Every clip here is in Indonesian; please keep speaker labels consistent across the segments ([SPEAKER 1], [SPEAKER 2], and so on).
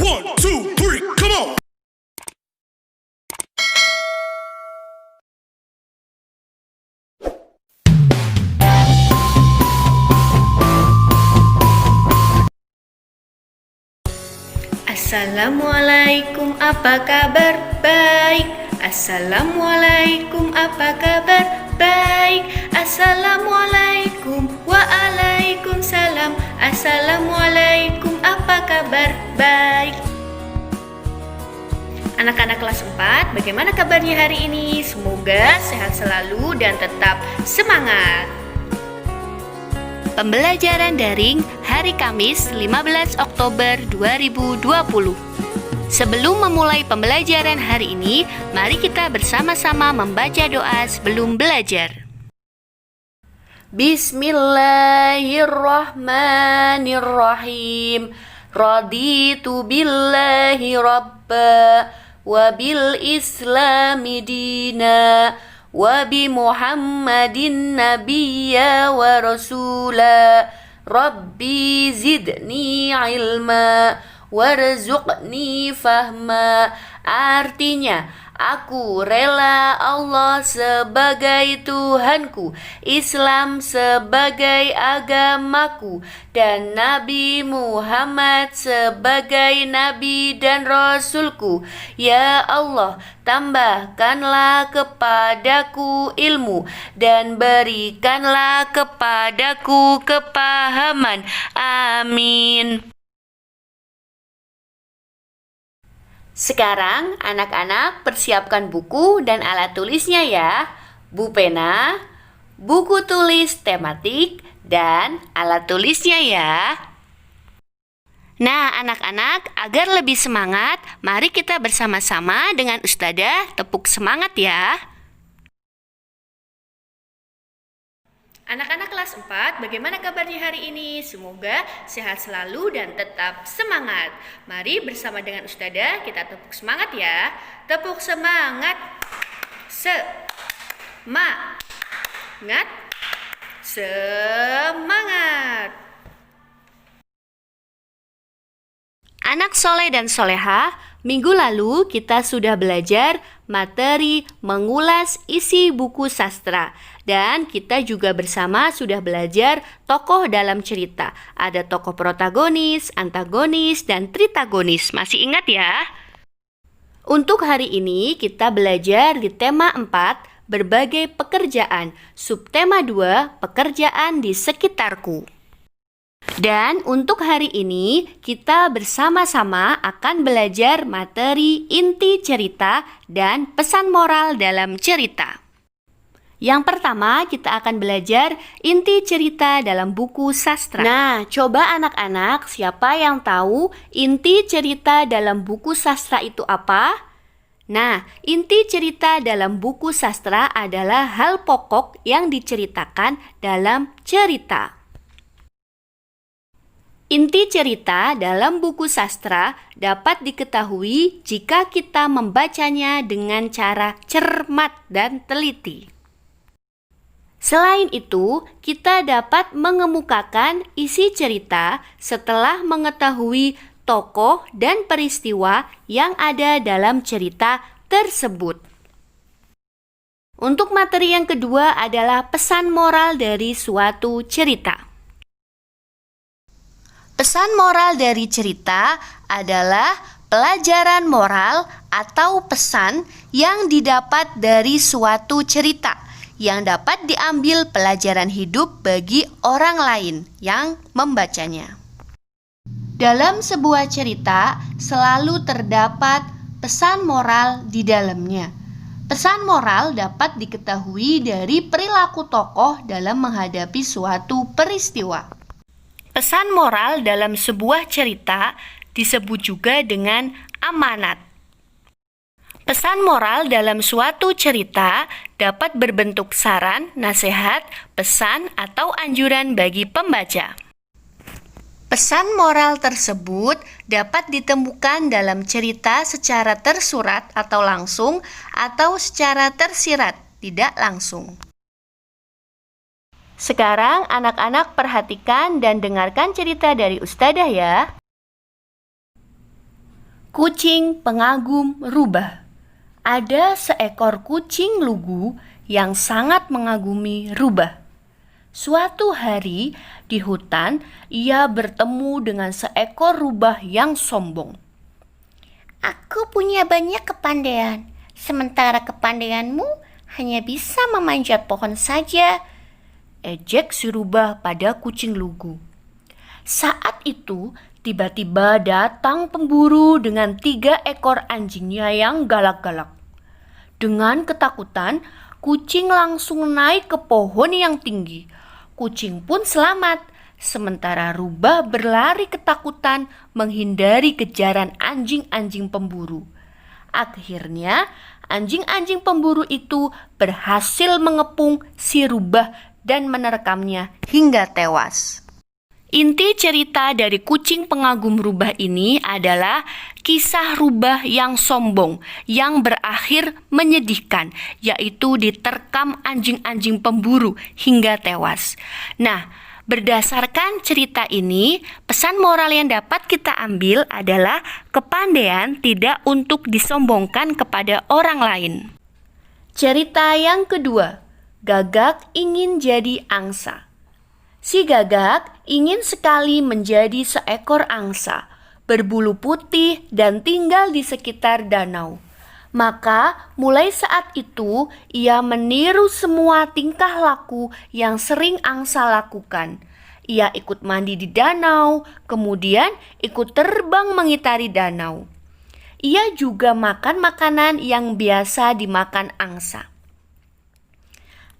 [SPEAKER 1] 1, 2, 3, come on.
[SPEAKER 2] Assalamualaikum, apa kabar? Baik. Assalamualaikum, apa kabar? Baik. Assalamualaikum, waalaikumsalam. Assalamualaikum, apa kabar? Baik. Anak-anak kelas 4, bagaimana kabarnya hari ini? Semoga sehat selalu dan tetap semangat. Pembelajaran daring hari Kamis 15 Oktober 2020. Sebelum memulai pembelajaran hari ini, mari kita bersama-sama membaca doa sebelum belajar. Bismillahirrahmanirrahim. Raditu billahi rabba wa bil islami dina wa bi Muhammadin nabiyya wa rasula. Rabbi zidni ilma warzuqni fahma. Artinya, aku rela Allah sebagai Tuhanku, Islam sebagai agamaku, dan Nabi Muhammad sebagai Nabi dan Rasulku. Ya Allah, tambahkanlah kepadaku ilmu dan berikanlah kepadaku kepahaman. Amin. Sekarang anak-anak persiapkan buku dan alat tulisnya ya. Pena, buku tulis tematik, dan alat tulisnya ya. Nah anak-anak, agar lebih semangat, mari kita bersama-sama dengan Ustadzah tepuk semangat ya. Anak-anak kelas 4, bagaimana kabarnya hari ini? Semoga sehat selalu dan tetap semangat. Mari bersama dengan Ustadzah kita tepuk semangat ya. Tepuk semangat. Semangat. Semangat. Anak soleh dan soleha, minggu lalu kita sudah belajar materi mengulas isi buku sastra. Dan kita juga bersama sudah belajar tokoh dalam cerita. Ada tokoh protagonis, antagonis, dan tritagonis. Masih ingat ya? Untuk hari ini kita belajar di tema 4, berbagai pekerjaan. Subtema 2, pekerjaan di sekitarku. Dan untuk hari ini kita bersama-sama akan belajar materi inti cerita dan pesan moral dalam cerita. Yang pertama kita akan belajar inti cerita dalam buku sastra. Nah, coba anak-anak siapa yang tahu inti cerita dalam buku sastra itu apa? Nah, inti cerita dalam buku sastra adalah hal pokok yang diceritakan dalam cerita. Inti cerita dalam buku sastra dapat diketahui jika kita membacanya dengan cara cermat dan teliti. Selain itu, kita dapat mengemukakan isi cerita setelah mengetahui tokoh dan peristiwa yang ada dalam cerita tersebut. Untuk materi yang kedua adalah pesan moral dari suatu cerita. Pesan moral dari cerita adalah pelajaran moral atau pesan yang didapat dari suatu cerita yang dapat diambil pelajaran hidup bagi orang lain yang membacanya. Dalam sebuah cerita selalu terdapat pesan moral di dalamnya. Pesan moral dapat diketahui dari perilaku tokoh dalam menghadapi suatu peristiwa. Pesan moral dalam sebuah cerita disebut juga dengan amanat. Pesan moral dalam suatu cerita dapat berbentuk saran, nasihat, pesan, atau anjuran bagi pembaca. Pesan moral tersebut dapat ditemukan dalam cerita secara tersurat atau langsung, atau secara tersirat, tidak langsung. Sekarang anak-anak perhatikan dan dengarkan cerita dari Ustadzah ya. Kucing pengagum rubah. Ada seekor kucing lugu yang sangat mengagumi rubah. Suatu hari di hutan, ia bertemu dengan seekor rubah yang sombong.
[SPEAKER 3] Aku punya banyak kepandaian, sementara kepandaianmu hanya bisa memanjat pohon saja,
[SPEAKER 2] ejek si rubah pada kucing lugu. Saat itu, tiba-tiba datang pemburu dengan 3 ekor anjingnya yang galak-galak. Dengan ketakutan, kucing langsung naik ke pohon yang tinggi. Kucing pun selamat, sementara rubah berlari ketakutan menghindari kejaran anjing-anjing pemburu. Akhirnya, anjing-anjing pemburu itu berhasil mengepung si rubah dan menerkamnya hingga tewas. Inti cerita dari kucing pengagum rubah ini adalah kisah rubah yang sombong yang berakhir menyedihkan, yaitu diterkam anjing-anjing pemburu hingga tewas. Nah, berdasarkan cerita ini, pesan moral yang dapat kita ambil adalah kepandaian tidak untuk disombongkan kepada orang lain. Cerita yang kedua, Gagak ingin jadi angsa. Si Gagak ingin sekali menjadi seekor angsa, berbulu putih dan tinggal di sekitar danau. Maka mulai saat itu ia meniru semua tingkah laku yang sering angsa lakukan. Ia ikut mandi di danau, kemudian ikut terbang mengitari danau. Ia juga makan makanan yang biasa dimakan angsa.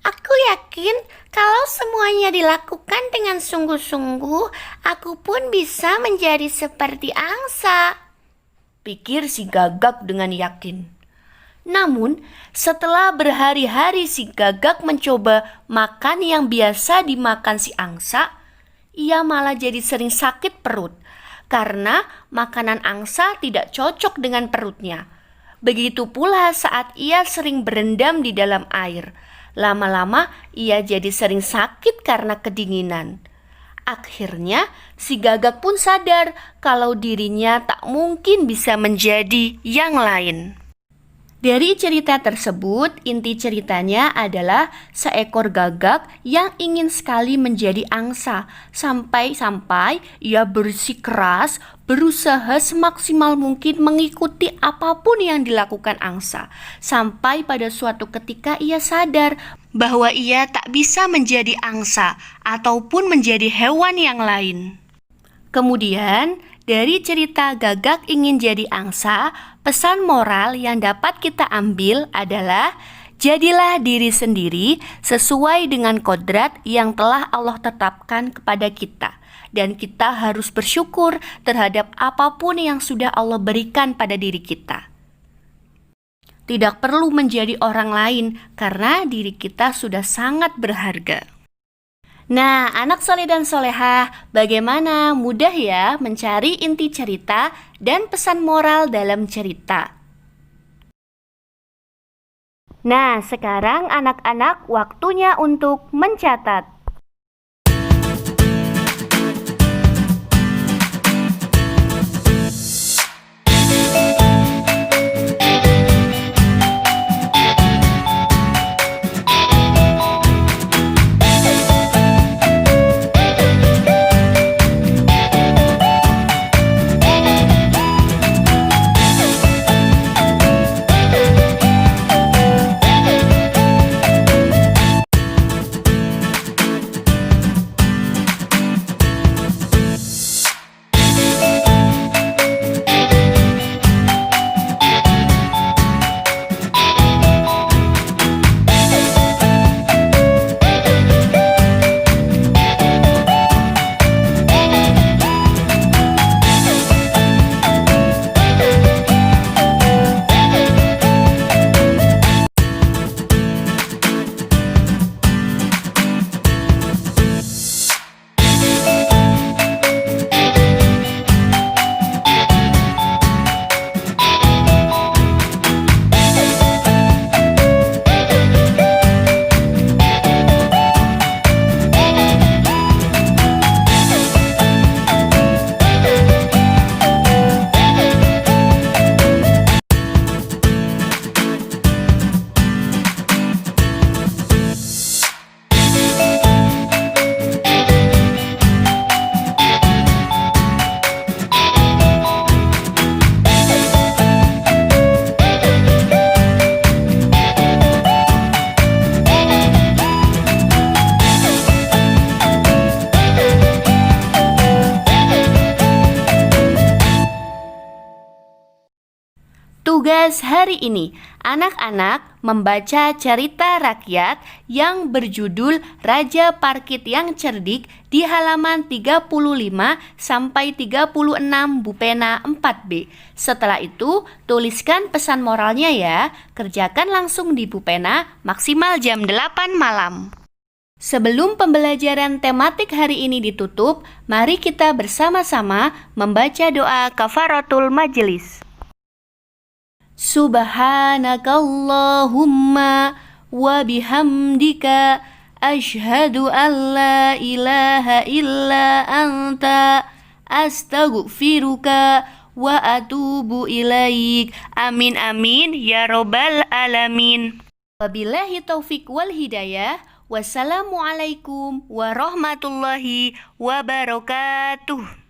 [SPEAKER 3] Aku yakin kalau semuanya dilakukan dengan sungguh-sungguh, aku pun bisa menjadi seperti angsa,
[SPEAKER 2] pikir si Gagak dengan yakin. Namun, setelah berhari-hari si Gagak mencoba makan yang biasa dimakan si angsa, ia malah jadi sering sakit perut karena makanan angsa tidak cocok dengan perutnya. Begitu pula saat ia sering berendam di dalam air. Lama-lama ia jadi sering sakit karena kedinginan. Akhirnya si Gagak pun sadar kalau dirinya tak mungkin bisa menjadi yang lain. Dari cerita tersebut, inti ceritanya adalah seekor gagak yang ingin sekali menjadi angsa. Sampai-sampai ia bersikeras berusaha semaksimal mungkin mengikuti apapun yang dilakukan angsa. Sampai pada suatu ketika ia sadar bahwa ia tak bisa menjadi angsa ataupun menjadi hewan yang lain. Kemudian, dari cerita Gagak ingin jadi angsa, pesan moral yang dapat kita ambil adalah jadilah diri sendiri sesuai dengan kodrat yang telah Allah tetapkan kepada kita. Dan kita harus bersyukur terhadap apapun yang sudah Allah berikan pada diri kita. Tidak perlu menjadi orang lain karena diri kita sudah sangat berharga. Nah, anak soleh dan solehah, bagaimana mudah ya mencari inti cerita dan pesan moral dalam cerita? Nah, sekarang anak-anak, waktunya untuk mencatat. Tugas hari ini, anak-anak membaca cerita rakyat yang berjudul Raja Parkit yang Cerdik di halaman 35 sampai 36 Bupena 4B. Setelah itu, tuliskan pesan moralnya ya. Kerjakan langsung di Bupena maksimal jam 8 malam. Sebelum pembelajaran tematik hari ini ditutup, mari kita bersama-sama membaca doa kafaratul majelis. Subhanakallahumma wa bihamdika asyhadu an la ilaha illa anta astaghfiruka wa atubu ilaik. Amin amin ya robbal alamin. Wabillahi taufik wal hidayah. Wassalamualaikum warahmatullahi wabarakatuh.